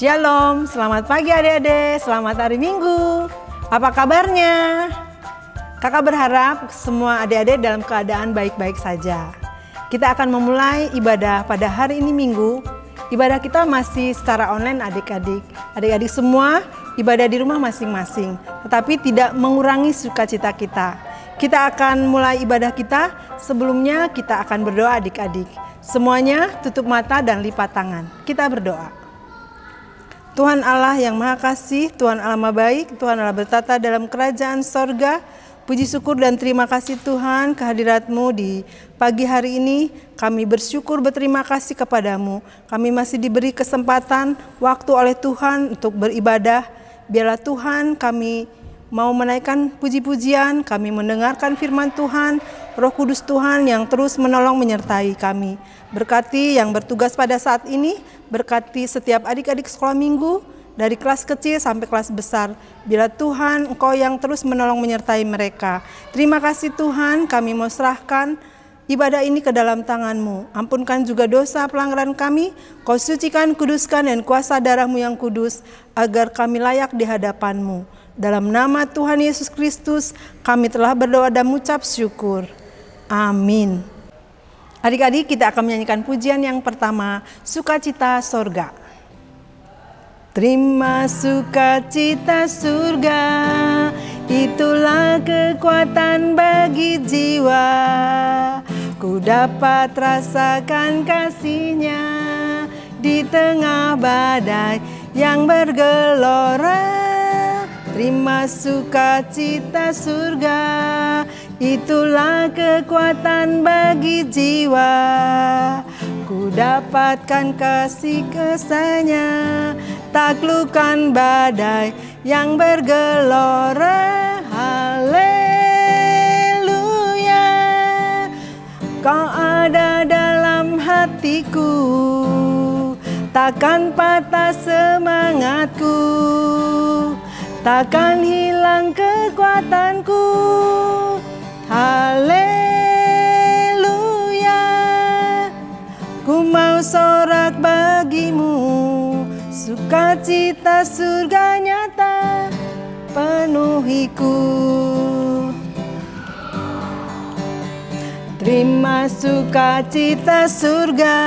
Shalom, selamat pagi adik-adik, selamat hari Minggu. Apa kabarnya? Kakak berharap semua adik-adik dalam keadaan baik-baik saja. Kita akan memulai ibadah pada hari ini Minggu. Ibadah kita masih secara online adik-adik. Adik-adik semua ibadah di rumah masing-masing, tetapi tidak mengurangi sukacita kita. Kita akan mulai ibadah kita, sebelumnya kita akan berdoa adik-adik. Semuanya tutup mata dan lipat tangan. Kita berdoa. Tuhan Allah yang Maha Kasih, Tuhan Allah Maha Baik, Tuhan Allah bertata dalam kerajaan sorga. Puji syukur dan terima kasih Tuhan kehadirat-Mu di pagi hari ini. Kami bersyukur berterima kasih kepadamu. Kami masih diberi kesempatan waktu oleh Tuhan untuk beribadah. Biarlah Tuhan kami mau menaikkan puji-pujian, kami mendengarkan firman Tuhan, Roh Kudus Tuhan yang terus menolong menyertai kami. Berkati yang bertugas pada saat ini, berkati setiap adik-adik sekolah minggu, dari kelas kecil sampai kelas besar. Bila Tuhan Engkau yang terus menolong menyertai mereka. Terima kasih Tuhan, kami mau serahkan ibadah ini ke dalam tangan-Mu. Ampunkan juga dosa pelanggaran kami, Kau sucikan, kuduskan, dan kuasa darah-Mu yang kudus, agar kami layak di hadapan-Mu. Dalam nama Tuhan Yesus Kristus, kami telah berdoa dan mengucap syukur. Amin. Adik-adik, kita akan menyanyikan pujian yang pertama, Sukacita Sorga. Terima sukacita surga, itulah kekuatan bagi jiwa. Ku dapat rasakan kasih-Nya di tengah badai yang bergelora. Terima sukacita surga, itulah kekuatan bagi jiwa. Ku dapatkan kasih kesannya, taklukkan badai yang bergelora. Haleluya, Kau ada dalam hatiku, takkan patah semangatku, takkan hilang kekuatanku. Haleluya, ku mau sorak bagimu, sukacita surga nyata penuhiku. Terima sukacita surga,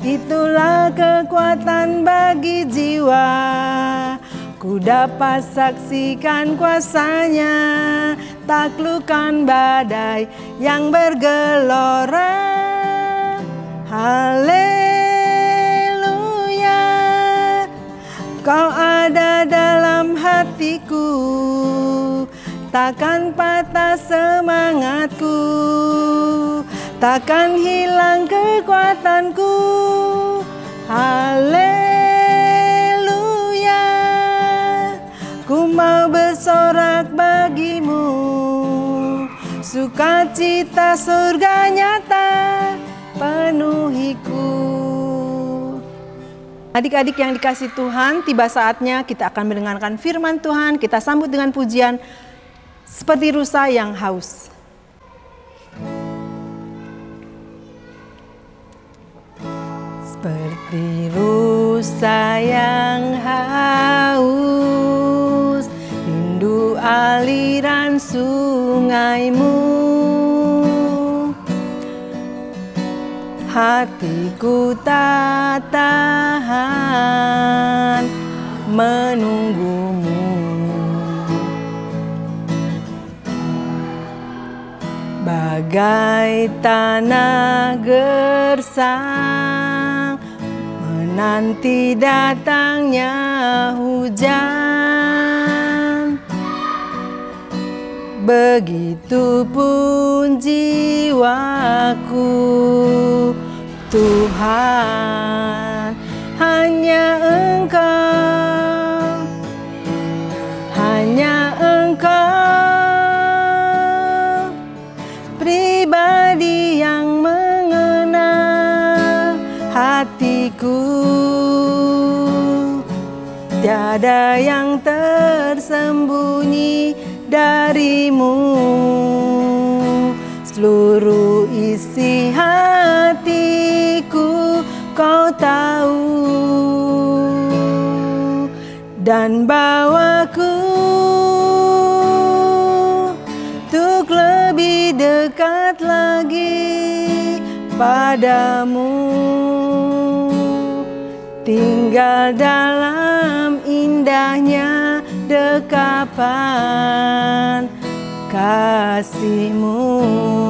itulah kekuatan bagi jiwa. Ku dapat saksikan kuasa-Nya, taklukkan badai yang bergelora. Haleluya, Kau ada dalam hatiku, takkan patah semangatku, takkan hilang kekuatanku. Haleluya, ku mau bersorak bagimu, sukacita surga nyata penuhiku. Adik-adik yang dikasih Tuhan, tiba saatnya kita akan mendengarkan firman Tuhan. Kita sambut dengan pujian seperti rusa yang haus. Seperti rusa yang haus, rindu aliran sungai-Mu. Hatiku tak tahan menunggu-Mu. Bagai tanah gersang menanti datangnya hujan, begitupun jiwaku Tuhan, hanya Engkau, hanya Engkau, pribadi yang mengenal hatiku. Tiada yang tersembunyi darimu, seluruh isi hatiku Kau tahu. dan bawaku untuk lebih dekat lagi padamu, tinggal dalam indahnya dekapan kasih-Mu.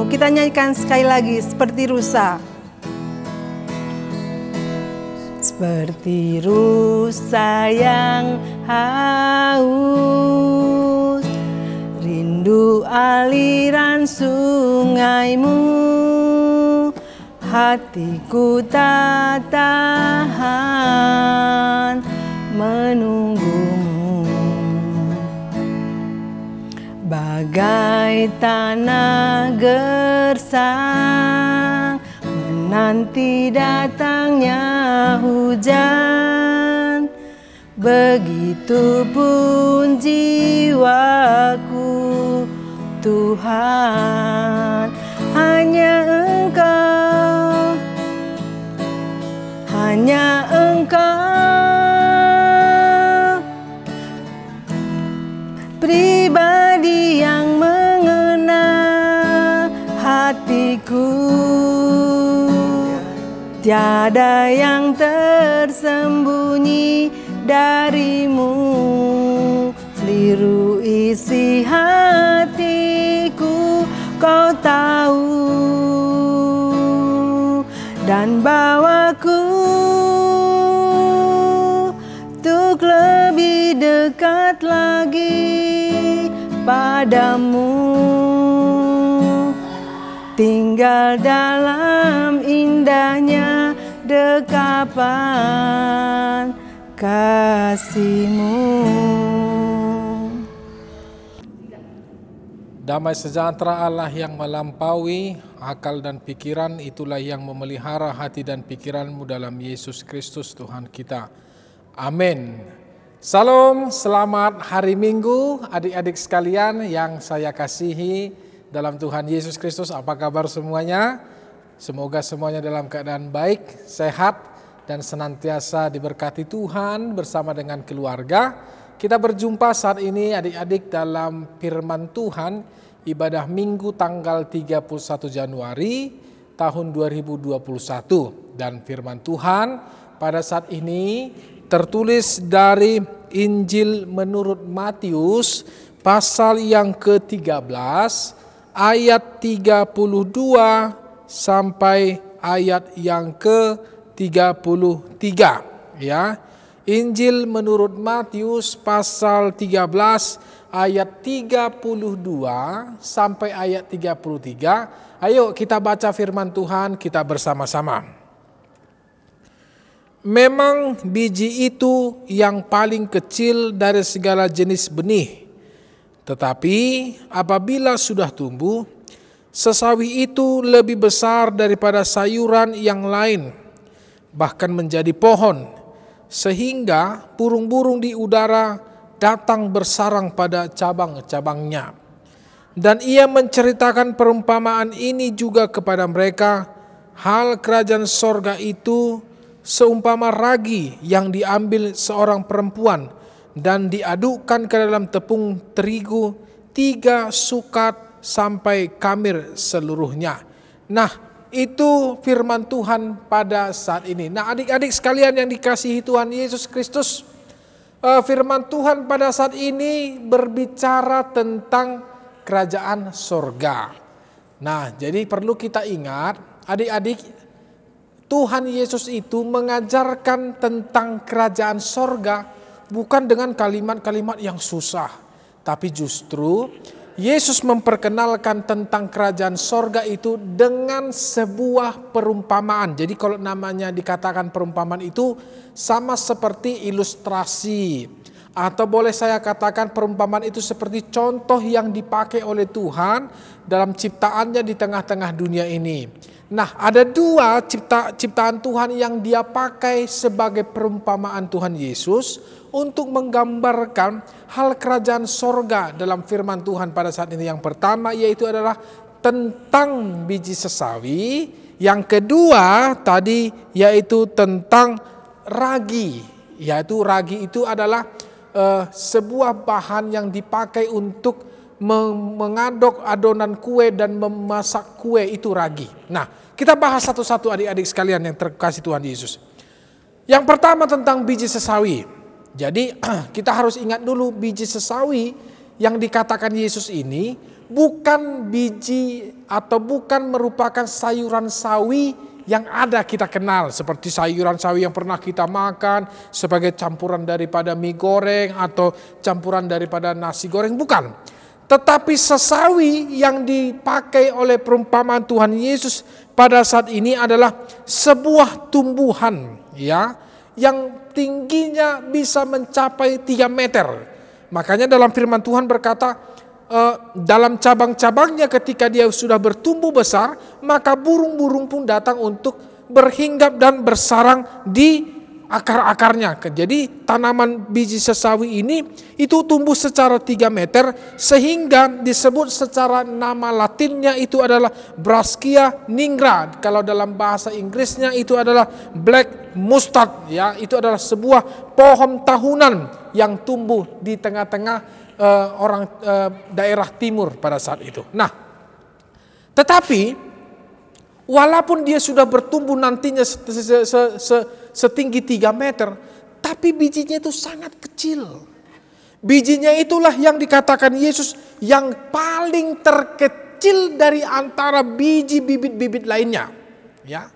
Kita nyanyikan sekali lagi seperti rusa. Seperti rusa yang haus, rindu aliran sungai-Mu, hatiku tak tahan menunggu-Mu. Bagai tanah gersang menanti datangnya hujan, begitupun jiwaku Tuhan. Hanya Engkau, hanya Engkau, pribadi yang mengenal hatiku. Tiada yang tersembunyi dari-Mu, seluruh isi hatiku Kau tahu, dan bawaku untuk lebih dekat lagi padamu, tinggal dalam indahnya dekapan kasih-Mu. Damai sejahtera Allah yang melampaui akal dan pikiran, itulah yang memelihara hati dan pikiranmu dalam Yesus Kristus Tuhan kita. Amin. Salam, selamat hari Minggu adik-adik sekalian yang saya kasihi dalam Tuhan Yesus Kristus. Apa kabar semuanya? Semoga semuanya dalam keadaan baik, sehat, dan senantiasa diberkati Tuhan bersama dengan keluarga. Kita berjumpa saat ini adik-adik dalam firman Tuhan, ibadah Minggu tanggal 31 Januari tahun 2021. Dan firman Tuhan pada saat ini tertulis dari Injil menurut Matius pasal yang ke-13 ayat 32 sampai ayat yang ke-33 ya. Injil menurut Matius pasal 13 ayat 32 sampai ayat 33. Ayo kita baca firman Tuhan kita bersama-sama. Memang biji itu yang paling kecil dari segala jenis benih. Tetapi apabila sudah tumbuh, sesawi itu lebih besar daripada sayuran yang lain, bahkan menjadi pohon, sehingga burung-burung di udara datang bersarang pada cabang-cabangnya. Dan ia menceritakan perumpamaan ini juga kepada mereka, hal kerajaan sorga itu seumpama ragi yang diambil seorang perempuan dan diadukkan ke dalam tepung terigu 3 sukat sampai kamir seluruhnya. Nah, itu firman Tuhan pada saat ini. Nah, adik-adik sekalian yang dikasihi Tuhan Yesus Kristus, firman Tuhan pada saat ini berbicara tentang kerajaan sorga. Nah, jadi perlu kita ingat, adik-adik, Tuhan Yesus itu mengajarkan tentang kerajaan sorga bukan dengan kalimat-kalimat yang susah, tapi justru Yesus memperkenalkan tentang kerajaan sorga itu dengan sebuah perumpamaan. Jadi kalau namanya dikatakan perumpamaan itu sama seperti ilustrasi. Atau boleh saya katakan perumpamaan itu seperti contoh yang dipakai oleh Tuhan dalam ciptaannya di tengah-tengah dunia ini. Nah, ada 2 ciptaan Tuhan yang dia pakai sebagai perumpamaan Tuhan Yesus untuk menggambarkan hal kerajaan sorga dalam firman Tuhan pada saat ini. Yang pertama yaitu adalah tentang biji sesawi. Yang kedua tadi yaitu tentang ragi. Yaitu ragi itu adalah sebuah bahan yang dipakai untuk mengaduk adonan kue dan memasak kue, itu ragi. Nah, kita bahas satu-satu adik-adik sekalian yang terkasih Tuhan Yesus. Yang pertama tentang biji sesawi. Jadi kita harus ingat dulu, biji sesawi yang dikatakan Yesus ini bukan biji atau bukan merupakan sayuran sawi yang ada kita kenal, seperti sayuran sawi yang pernah kita makan sebagai campuran daripada mie goreng atau campuran daripada nasi goreng, bukan. Tetapi sesawi yang dipakai oleh perumpamaan Tuhan Yesus pada saat ini adalah sebuah tumbuhan, ya, yang tingginya bisa mencapai 3 meter. Makanya dalam firman Tuhan berkata, dalam cabang-cabangnya ketika dia sudah bertumbuh besar, maka burung-burung pun datang untuk berhinggap dan bersarang di akar-akarnya. Jadi tanaman biji sesawi ini itu tumbuh secara 3 meter, sehingga disebut secara nama latinnya itu adalah Brassica nigra. Kalau dalam bahasa Inggrisnya itu adalah black mustard, ya, itu adalah sebuah pohon tahunan yang tumbuh di tengah-tengah orang daerah timur pada saat itu. Nah, tetapi walaupun dia sudah bertumbuh nantinya setinggi 3 meter, tapi bijinya itu sangat kecil. Bijinya itulah yang dikatakan Yesus yang paling terkecil dari antara biji bibit-bibit lainnya, ya.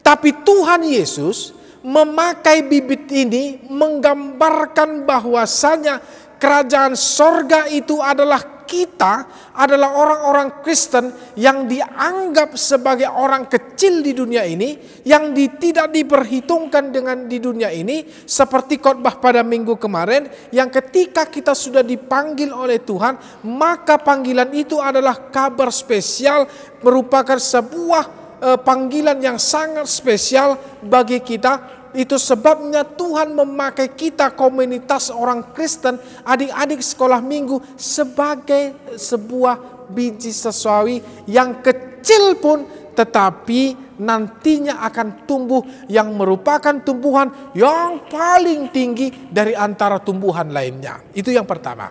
Tapi Tuhan Yesus memakai bibit ini menggambarkan bahwasanya kerajaan sorga itu adalah kita, adalah orang-orang Kristen yang dianggap sebagai orang kecil di dunia ini, yang tidak diperhitungkan dengan di dunia ini, seperti khotbah pada minggu kemarin, yang ketika kita sudah dipanggil oleh Tuhan, maka panggilan itu adalah kabar spesial, merupakan sebuah panggilan yang sangat spesial bagi kita. Itu sebabnya Tuhan memakai kita, komunitas orang Kristen, adik-adik sekolah minggu, sebagai sebuah biji sesawi yang kecil pun tetapi nantinya akan tumbuh, yang merupakan tumbuhan yang paling tinggi dari antara tumbuhan lainnya. Itu yang pertama.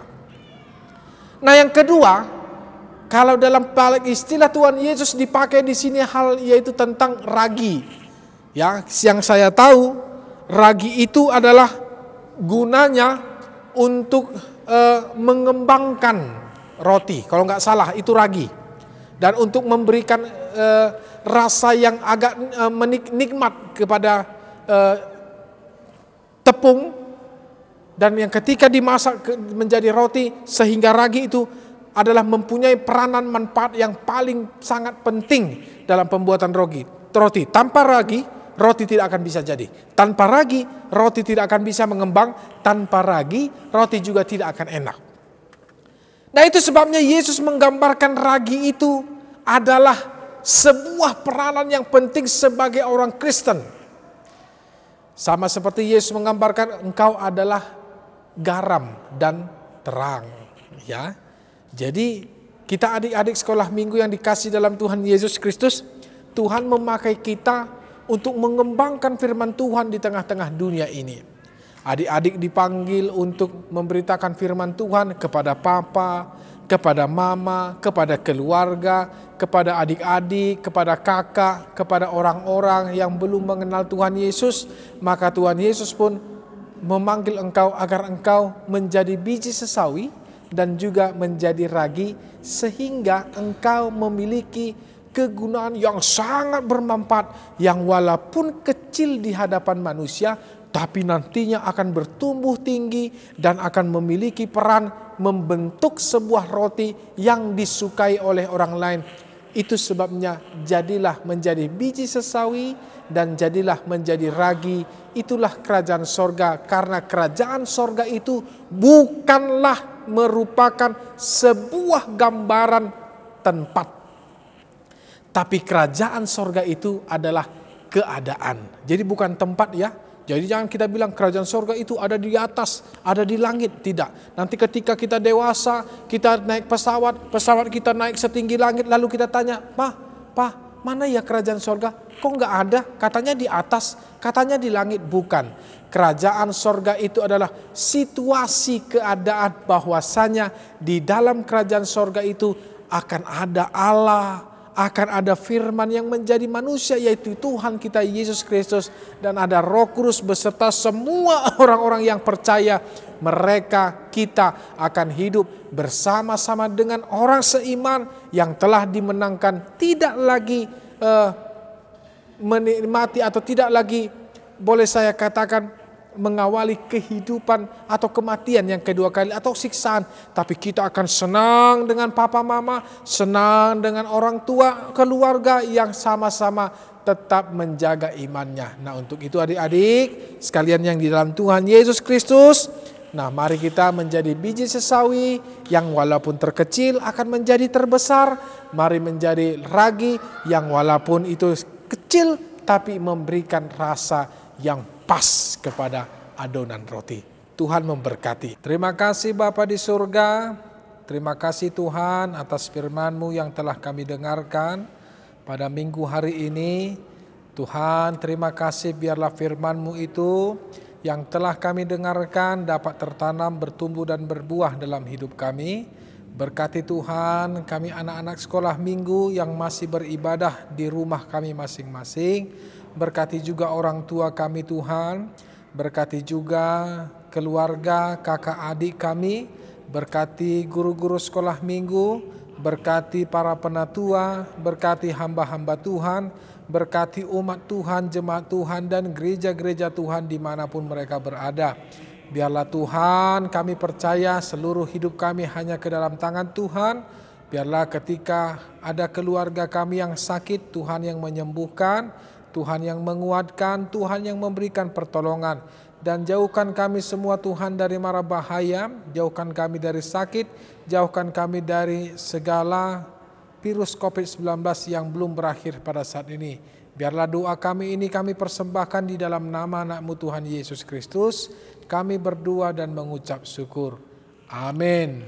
Nah, yang kedua, kalau dalam istilah Tuhan Yesus dipakai di sini hal yaitu tentang ragi. Ya, yang saya tahu ragi itu adalah gunanya untuk mengembangkan roti, kalau nggak salah itu ragi, dan untuk memberikan rasa yang agak nikmat kepada tepung, dan yang ketika dimasak menjadi roti, sehingga ragi itu adalah mempunyai peranan manfaat yang paling sangat penting dalam pembuatan roti. Tanpa ragi roti tidak akan bisa jadi. Tanpa ragi, roti tidak akan bisa mengembang. Tanpa ragi, roti juga tidak akan enak. Nah, itu sebabnya Yesus menggambarkan ragi itu adalah sebuah peranan yang penting sebagai orang Kristen. Sama seperti Yesus menggambarkan engkau adalah garam dan terang. Ya, jadi kita adik-adik sekolah minggu yang dikasih dalam Tuhan Yesus Kristus, Tuhan memakai kita untuk mengembangkan firman Tuhan di tengah-tengah dunia ini. Adik-adik dipanggil untuk memberitakan firman Tuhan kepada papa, kepada mama, kepada keluarga, kepada adik-adik, kepada kakak, kepada orang-orang yang belum mengenal Tuhan Yesus. Maka Tuhan Yesus pun memanggil engkau agar engkau menjadi biji sesawi dan juga menjadi ragi, sehingga engkau memiliki kegunaan yang sangat bermanfaat, yang walaupun kecil di hadapan manusia, tapi nantinya akan bertumbuh tinggi dan akan memiliki peran membentuk sebuah roti yang disukai oleh orang lain. Itu sebabnya jadilah menjadi biji sesawi dan jadilah menjadi ragi. Itulah kerajaan sorga, karena kerajaan sorga itu bukanlah merupakan sebuah gambaran tempat, tapi kerajaan sorga itu adalah keadaan. Jadi bukan tempat, ya. Jadi jangan kita bilang kerajaan sorga itu ada di atas, ada di langit. Tidak. Nanti ketika kita dewasa, kita naik pesawat kita naik setinggi langit, lalu kita tanya, Pa, mana ya kerajaan sorga? Kok nggak ada? Katanya di atas, katanya di langit. Bukan. Kerajaan sorga itu adalah situasi keadaan bahwasanya di dalam kerajaan sorga itu akan ada Allah, akan ada firman yang menjadi manusia, yaitu Tuhan kita Yesus Kristus, dan ada Roh Kudus beserta semua orang-orang yang percaya. Mereka, kita akan hidup bersama-sama dengan orang seiman yang telah dimenangkan, tidak lagi menikmati atau tidak lagi, boleh saya katakan, mengawali kehidupan atau kematian yang kedua kali atau siksaan, tapi kita akan senang dengan papa mama, senang dengan orang tua, keluarga yang sama-sama tetap menjaga imannya. Nah, untuk itu adik-adik sekalian yang di dalam Tuhan Yesus Kristus, nah mari kita menjadi biji sesawi yang walaupun terkecil akan menjadi terbesar. Mari menjadi ragi yang walaupun itu kecil tapi memberikan rasa yang pas kepada adonan roti. Tuhan memberkati. Terima kasih Bapa di surga. Terima kasih Tuhan atas firman-Mu yang telah kami dengarkan pada minggu hari ini. Tuhan, terima kasih biarlah firman-Mu itu yang telah kami dengarkan dapat tertanam, bertumbuh dan berbuah dalam hidup kami. Berkati Tuhan kami anak-anak sekolah minggu yang masih beribadah di rumah kami masing-masing. Berkati juga orang tua kami Tuhan. Berkati juga keluarga, kakak adik kami. Berkati guru-guru sekolah minggu. Berkati para penatua. Berkati hamba-hamba Tuhan. Berkati umat Tuhan, jemaat Tuhan dan gereja-gereja Tuhan dimanapun mereka berada. Biarlah Tuhan kami percaya seluruh hidup kami hanya ke dalam tangan Tuhan. Biarlah ketika ada keluarga kami yang sakit, Tuhan yang menyembuhkan, Tuhan yang menguatkan, Tuhan yang memberikan pertolongan. Dan jauhkan kami semua Tuhan dari mara bahaya, jauhkan kami dari sakit, jauhkan kami dari segala virus COVID-19 yang belum berakhir pada saat ini. Biarlah doa kami ini kami persembahkan di dalam nama anak-Mu Tuhan Yesus Kristus. Kami berdoa dan mengucap syukur. Amin.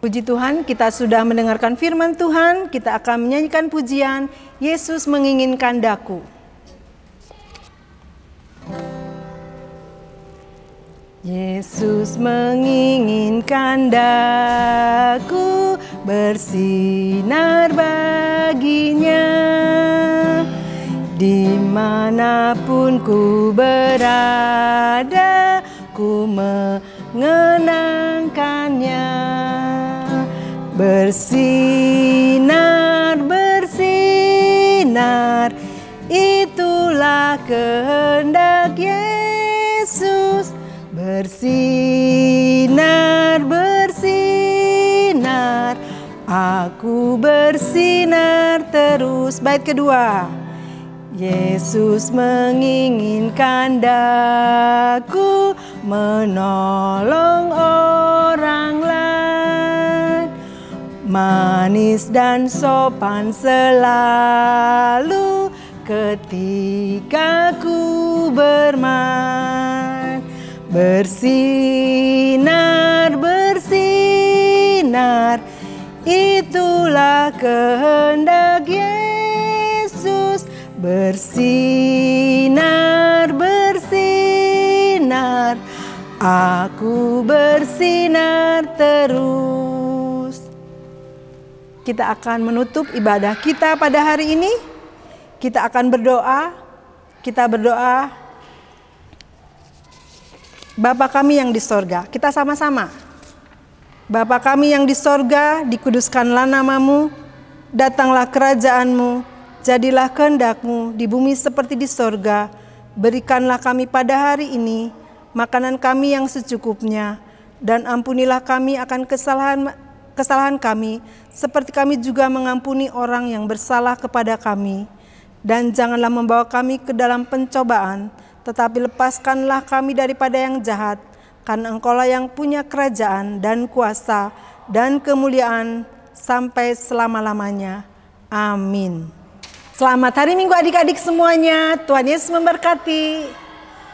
Puji Tuhan, kita sudah mendengarkan firman Tuhan. Kita akan menyanyikan pujian Yesus menginginkan daku. Yesus menginginkan daku bersinar baginya, dimanapun ku berada, ku mengenangkannya. Bersinar, bersinar, itulah kehendak Yesus. Bersinar, bersinar, aku bersinar terus. Bait kedua. Yesus menginginkan daku menolong orang lain, manis dan sopan selalu ketika ku bermain. Bersinar, bersinar, itulah kehendak Yesus. Bersinar, bersinar, aku bersinar terus. Kita akan menutup ibadah kita pada hari ini. Kita akan berdoa. Kita berdoa, Bapa kami yang di sorga, kita sama-sama. Bapa kami yang di sorga, dikuduskanlah nama-Mu, datanglah kerajaan-Mu, jadilah kehendak-Mu di bumi seperti di sorga. Berikanlah kami pada hari ini makanan kami yang secukupnya, dan ampunilah kami akan kesalahan kami, seperti kami juga mengampuni orang yang bersalah kepada kami. Dan janganlah membawa kami ke dalam pencobaan, tetapi lepaskanlah kami daripada yang jahat, karena Engkau-lah yang punya kerajaan dan kuasa dan kemuliaan sampai selama-lamanya. Amin. Selamat hari Minggu adik-adik semuanya. Tuhan Yesus memberkati.